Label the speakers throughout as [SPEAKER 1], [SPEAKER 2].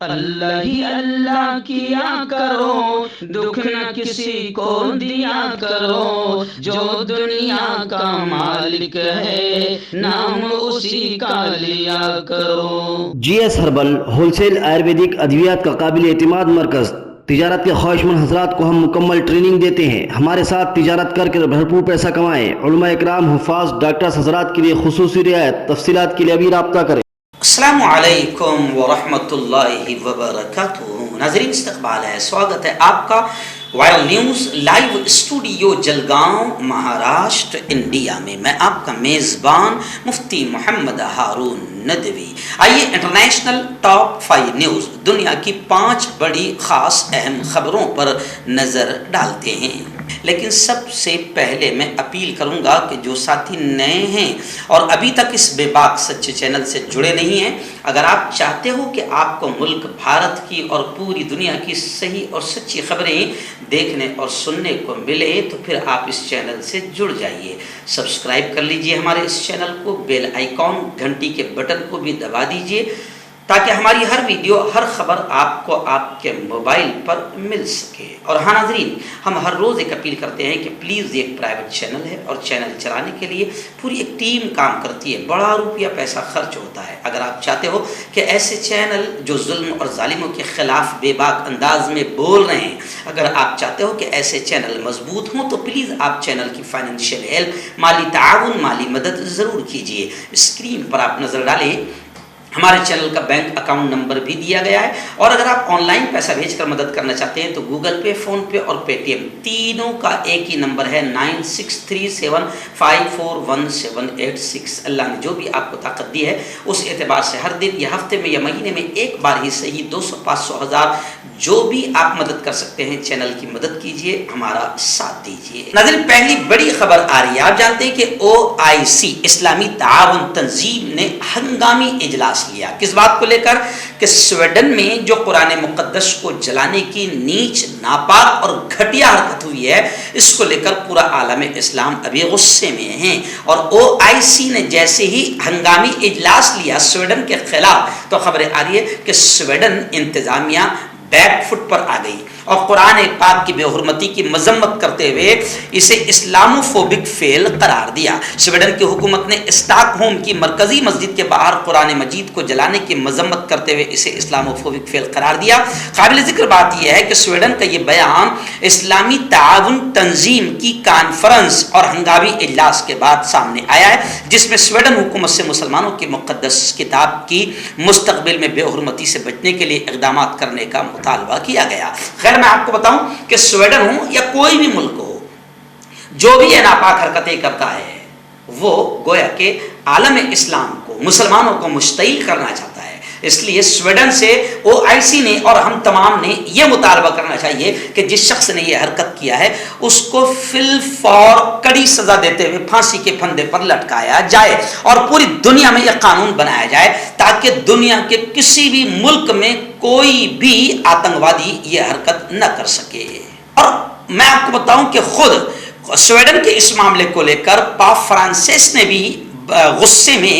[SPEAKER 1] اللہ ہی اللہ کیا کرو، دکھ نہ کسی کو دیا کرو، جو دنیا کا مالک ہے نام اسی کا لیا کرو۔
[SPEAKER 2] G S herbal wholesale Ayurvedic ادویات کا قابل اعتماد مرکز۔ تجارت کے خواہشمند حضرات کو ہم مکمل ٹریننگ دیتے ہیں۔ ہمارے ساتھ تجارت کر کے بھرپور پیسہ کمائیں۔ علماء اکرام، حفاظ، ڈاکٹرز حضرات کے لیے خصوصی رعایت۔ تفصیلات کے لیے ابھی رابطہ کریں۔
[SPEAKER 3] السلام علیکم ورحمۃ اللہ وبرکاتہ۔ ناظرین، استقبال ہے، سواگت ہے آپ کا viral news live studio Jalgaon, Maharashtra, India میں۔ میں آپ کا میزبان مفتی محمد ہارون ندوی۔ آئیے انٹرنیشنل ٹاپ 5 نیوز، دنیا کی 5 بڑی خاص اہم خبروں پر نظر ڈالتے ہیں۔ لیکن سب سے پہلے میں اپیل کروں گا کہ جو ساتھی نئے ہیں اور ابھی تک اس بے باک سچے چینل سے جڑے نہیں ہیں، اگر آپ چاہتے ہو کہ آپ کو ملک بھارت کی اور پوری دنیا کی صحیح اور سچی خبریں دیکھنے اور سننے کو ملے تو پھر آپ اس چینل سے جڑ جائیے۔ سبسکرائب کر لیجئے ہمارے اس چینل کو، بیل آئیکن گھنٹی کے بٹن کو بھی دبا دیجئے تاکہ ہماری ہر ویڈیو، ہر خبر آپ کو آپ کے موبائل پر مل سکے۔ اور ہاں ناظرین، ہم ہر روز ایک اپیل کرتے ہیں کہ پلیز یہ ایک پرائیویٹ چینل ہے اور چینل چلانے کے لیے پوری ایک ٹیم کام کرتی ہے، بڑا روپیہ پیسہ خرچ ہوتا ہے۔ اگر آپ چاہتے ہو کہ ایسے چینل جو ظلم اور ظالموں کے خلاف بے باک انداز میں بول رہے ہیں، اگر آپ چاہتے ہو کہ ایسے چینل مضبوط ہوں تو پلیز آپ چینل کی فائنینشیل ہیلپ، مالی تعاون، مالی مدد ضرور کیجیے۔ اسکرین پر آپ نظر ڈالیں، ہمارے چینل کا بینک اکاؤنٹ نمبر بھی دیا گیا ہے، اور اگر آپ آن لائن پیسہ بھیج کر مدد کرنا چاہتے ہیں تو گوگل پے، فون پے اور پے ٹی ایم تینوں کا ایک ہی نمبر ہے 9637541786۔ اللہ نے جو بھی آپ کو طاقت دی ہے اس اعتبار سے ہر دن یا ہفتے میں یا مہینے میں ایک بار ہی صحیح 200، 500، 1000 جو بھی آپ مدد کر سکتے ہیں چینل کی مدد کیجیے، ہمارا ساتھ دیجیے۔ ناظرین، پہلی بڑی خبر آ رہی ہے۔ آپ جانتے ہیں کہ OIC اسلامی تعاون تنظیم نے ہنگامی اجلاس لیا۔ کس بات کو لے کر؟ کہ سویڈن میں جو قرآن مقدس کو جلانے کی نیچ، ناپاک اور گھٹیا حرکت ہوئی ہے، اس کو لے کر پورا عالم اسلام ابھی غصے میں ہیں، اور OIC نے جیسے ہی ہنگامی اجلاس لیا سویڈن کے خلاف تو خبریں آ رہی ہے کہ سویڈن انتظامیہ بیک فٹ پر آ گئی اور قرآن پاک کی بے حرمتی کی مذمت کرتے ہوئے اسے اسلاموفوبک فعل قرار دیا۔ سویڈن کی حکومت نے اسٹاک ہوم کی مرکزی مسجد کے باہر قرآن مجید کو جلانے کی مذمت کرتے ہوئے اسے اسلاموفوبک فعل قرار دیا۔ قابل ذکر بات یہ ہے کہ سویڈن کا یہ بیان اسلامی تعاون تنظیم کی کانفرنس اور ہنگامی اجلاس کے بعد سامنے آیا ہے، جس میں سویڈن حکومت سے مسلمانوں کی مقدس کتاب کی مستقبل میں بے حرمتی سے بچنے کے لیے اقدامات کرنے کا مطالبہ کیا گیا۔ خیر، میں آپ کو بتاؤں کہ سویڈن ہو یا کوئی بھی ملک ہو، جو بھی یہ ناپاک حرکتیں کرتا ہے وہ گویا کہ عالم اسلام کو، مسلمانوں کو مشتعل کرنا چاہتا ہے۔ اس لیے سویڈن سے OIC نے اور ہم تمام نے یہ مطالبہ کرنا چاہیے کہ جس شخص نے یہ حرکت کیا ہے اس کو فی الفور کڑی سزا دیتے ہوئے پھانسی کے پھندے پر لٹکایا جائے اور پوری دنیا میں یہ قانون بنایا جائے تاکہ دنیا کے کسی بھی ملک میں کوئی بھی آتنکوادی یہ حرکت نہ کر سکے۔ اور میں آپ کو بتاؤں کہ خود سویڈن کے اس معاملے کو لے کر پاپ فرانسس نے بھی غصے میں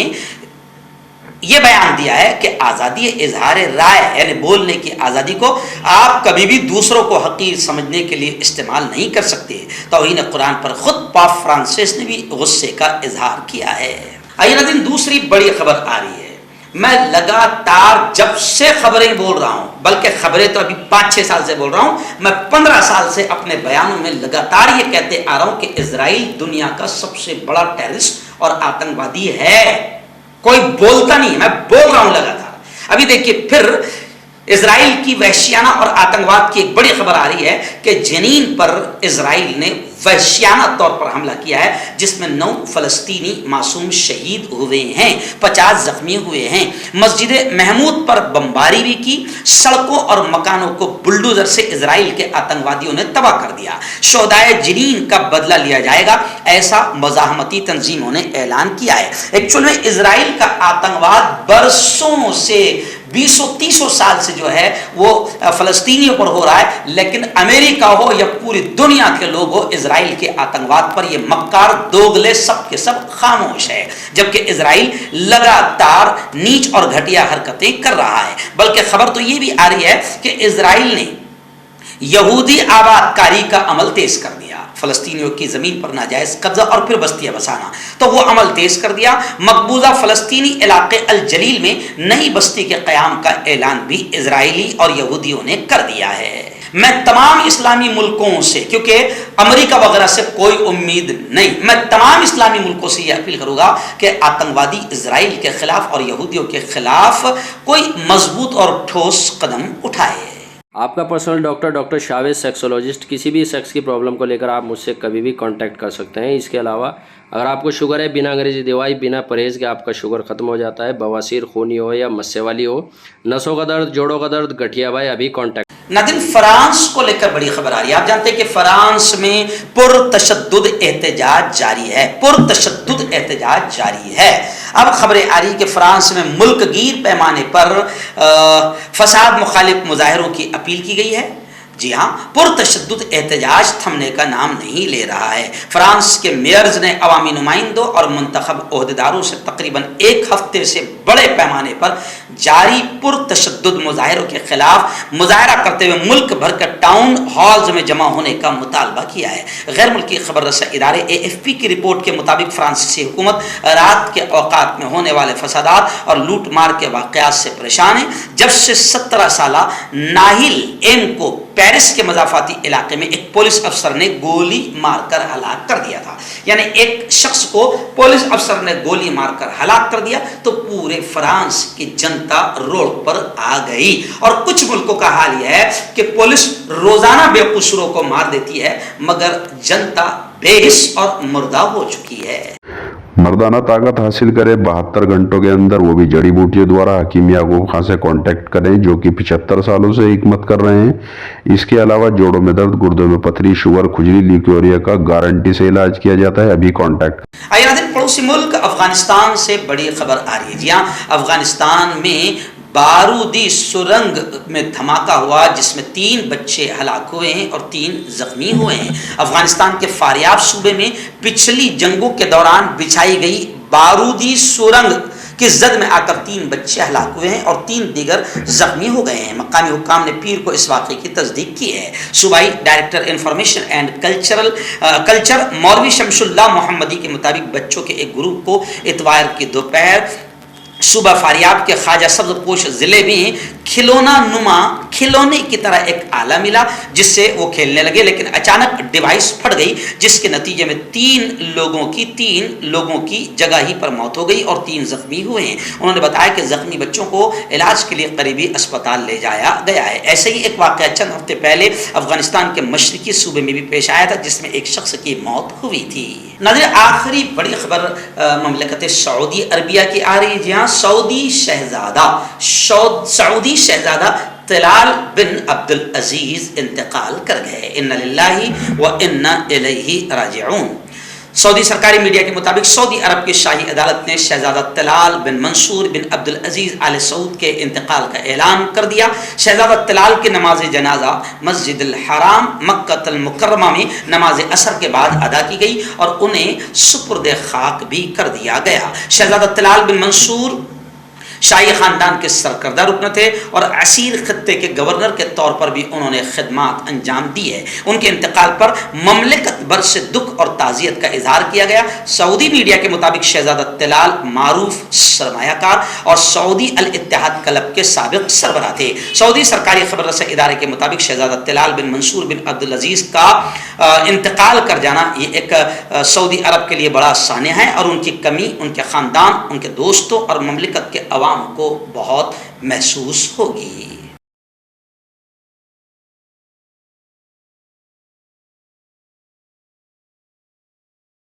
[SPEAKER 3] یہ بیان دیا ہے کہ آزادی اظہار رائے یعنی بولنے کی آزادی کو آپ کبھی بھی دوسروں کو حقیر سمجھنے کے لیے استعمال نہیں کر سکتے۔ توہین قرآن پر خود پاپ فرانسس نے بھی غصے کا اظہار کیا ہے۔ آئیے ناظرین، دوسری بڑی خبر آ رہی ہے۔ میں لگاتار جب سے خبریں بول رہا ہوں، بلکہ خبریں تو ابھی 5-6 سال سے بول رہا ہوں، میں 15 سال سے اپنے بیانوں میں لگاتار یہ کہتے آ رہا ہوں کہ اسرائیل دنیا کا سب سے بڑا ٹیررسٹ اور آتنکوادی ہے۔ کوئی بولتا نہیں، میں بول رہا ہوں لگاتار۔ ابھی دیکھیے پھر اسرائیل کی وحشیانہ اور آتنکواد کی ایک بڑی خبر آ رہی ہے کہ جنین پر اسرائیل نے وحشیانہ طور پر حملہ کیا ہے، جس میں 9 فلسطینی معصوم شہید ہوئے ہیں، 50 زخمی ہوئے ہیں۔ مسجد محمود پر بمباری بھی کی، سڑکوں اور مکانوں کو بلڈوزر سے اسرائیل کے آتنکوادیوں نے تباہ کر دیا۔ شہدائے جنین کا بدلہ لیا جائے گا، ایسا مزاحمتی تنظیموں نے اعلان کیا ہے۔ ایکچوئل میں اسرائیل کا آتنکواد برسوں سے 20-30 سال سے جو ہے وہ فلسطینیوں پر ہو رہا ہے، لیکن امریکہ ہو یا پوری دنیا کے لوگ ہو، اسرائیل کے آتنکواد پر یہ مکار دوگلے سب کے سب خاموش ہے، جبکہ اسرائیل لگاتار نیچ اور گھٹیا حرکتیں کر رہا ہے۔ بلکہ خبر تو یہ بھی آ رہی ہے کہ اسرائیل نے یہودی آباد کاری کا عمل تیز کر دیا، فلسطینیوں کی زمین پر ناجائز قبضہ اور پھر بستیاں بسانا، تو وہ عمل تیز کر دیا۔ مقبوضہ فلسطینی علاقے الجلیل میں نئی بستی کے قیام کا اعلان بھی اسرائیلی اور یہودیوں نے کر دیا ہے۔ میں تمام اسلامی ملکوں سے، کیونکہ امریکہ وغیرہ سے کوئی امید نہیں، میں تمام اسلامی ملکوں سے یہ اپیل کروں گا کہ آتنکوادی اسرائیل کے خلاف اور یہودیوں کے خلاف کوئی مضبوط اور ٹھوس قدم اٹھائے۔
[SPEAKER 4] آپ کا پرسنل ڈاکٹر شاویز سیکسولوجسٹ، کسی بھی سیکس کی پرابلم کو لے کر آپ مجھ سے کبھی بھی کانٹیکٹ کر سکتے ہیں۔ اس کے علاوہ اگر آپ کو شوگر ہے، بنا انگریزی دوائی، بنا پرہیز کے آپ کا شوگر ختم ہو جاتا ہے، بواسیر خونی ہو یا مسے والی ہو، نسوں کا درد، جوڑوں کا درد، گٹھیا بھائی، ابھی کانٹیکٹ۔
[SPEAKER 3] ناظرین، فرانس کو لے کر بڑی خبر آ رہی ہے۔ آپ جانتے ہیں کہ فرانس میں پرتشدد احتجاج جاری ہے، پرتشدد احتجاج جاری ہے۔ اب خبریں آ رہی کہ فرانس میں ملک گیر پیمانے پر فساد مخالف مظاہروں کی اپیل کی گئی ہے۔ جی ہاں، پرتشدد احتجاج تھمنے کا نام نہیں لے رہا ہے۔ فرانس کے میئرز نے عوامی نمائندوں اور منتخب عہدیداروں سے تقریباً 1 ہفتے سے بڑے پیمانے پر جاری پرتشدد مظاہروں کے خلاف مظاہرہ کرتے ہوئے ملک بھر کے ٹاؤن ہالز میں جمع ہونے کا مطالبہ کیا ہے۔ غیر ملکی خبر رساں ادارے AFP کی رپورٹ کے مطابق فرانسیسی حکومت رات کے اوقات میں ہونے والے فسادات اور لوٹ مار کے واقعات سے پریشان ہے، جب سے 17 سالہ ناہل ایم کو پیرس کے مضافاتی علاقے میں ایک پولیس افسر نے گولی مار کر ہلاک کر دیا تھا۔ یعنی ایک شخص کو پولیس افسر نے گولی مار کر ہلاک کر دیا تو پورے فرانس کی جنتا روڈ پر آ گئی۔ اور کچھ ملکوں کا حال یہ ہے کہ پولیس روزانہ بے قصوروں کو مار دیتی ہے، مگر جنتا بے حس اور مردہ ہو چکی ہے۔
[SPEAKER 5] مردانہ طاقت حاصل کرے 72 گھنٹوں کے اندر، وہ بھی جڑی بوٹیوں دوارا۔ حکیم یعقوب خان سے کانٹیکٹ کریں، جو کہ 75 سالوں سے حکمت کر رہے ہیں۔ اس کے علاوہ جوڑوں میں درد، گردوں میں پتھری، شوگر، کھجلی، لیکوریا کا گارنٹی سے علاج کیا جاتا ہے۔ ابھی کانٹیکٹ۔
[SPEAKER 3] آئیے ناظرین، پڑوسی ملک افغانستان سے بڑی خبر آ رہی ہے۔ جی ہاں، افغانستان میں بارودی سرنگ میں دھماکہ ہوا جس میں 3 بچے ہلاک ہوئے ہیں اور 3 زخمی ہوئے ہیں۔ افغانستان کے فاریاب صوبے میں پچھلی جنگوں کے دوران بچھائی گئی بارودی سرنگ کی زد میں آ کر 3 بچے ہلاک ہوئے ہیں اور 3 دیگر زخمی ہو گئے ہیں۔ مقامی حکام نے پیر کو اس واقعے کی تصدیق کی ہے۔ صوبائی ڈائریکٹر انفارمیشن اینڈ کلچر مولوی شمس اللہ محمدی کے مطابق بچوں کے ایک گروپ کو اتوار کی دوپہر صوبہ فاریاب کے خواجہ سبز پوش ضلع میں کھلونے کی طرح ایک آلہ ملا، جس سے وہ کھیلنے لگے، لیکن اچانک ڈیوائس پھٹ گئی، جس کے نتیجے میں 3 لوگوں کی جگہ ہی پر موت ہو گئی اور 3 زخمی ہوئے ہیں۔ انہوں نے بتایا کہ زخمی بچوں کو علاج کے لیے قریبی اسپتال لے جایا گیا ہے۔ ایسے ہی ایک واقعہ چند ہفتے پہلے افغانستان کے مشرقی صوبے میں بھی پیش آیا تھا، جس میں ایک شخص کی موت ہوئی تھی۔ ناظرین، آخری بڑی خبر مملکت سعودی عربیہ کی آ رہی ہے۔ جی ہاں، سعودی شہزادہ طلال بن عبد العزیز انتقال کر گئے۔ انا للہ و انا الیہ راجعون۔ سعودی سرکاری میڈیا کے مطابق سعودی عرب کی شاہی عدالت نے شہزادہ طلال بن منصور بن عبد العزیز آل سعود کے انتقال کا اعلان کر دیا۔ شہزادہ طلال کی نماز جنازہ مسجد الحرام مکہ المکرمہ میں نماز عصر کے بعد ادا کی گئی اور انہیں سپرد خاک بھی کر دیا گیا۔ شہزادہ طلال بن منصور شاہی خاندان کے سرکردہ رکن تھے اور عسیر خطے کے گورنر کے طور پر بھی انہوں نے خدمات انجام دی ہے۔ ان کے انتقال پر مملکت بھر سے دکھ اور تعزیت کا اظہار کیا گیا۔ سعودی میڈیا کے مطابق شہزادہ طلال معروف سرمایہ کار اور سعودی الاتحاد کلب کے سابق سربراہ تھے۔ سعودی سرکاری خبر رساں ادارے کے مطابق شہزادہ طلال بن منصور بن عبد العزیز کا انتقال کر جانا یہ ایک سعودی عرب کے لیے بڑا سانحہ ہے اور ان کی کمی ان کے خاندان، ان کے دوستوں اور مملکت کے عوام کو بہت محسوس ہوگی۔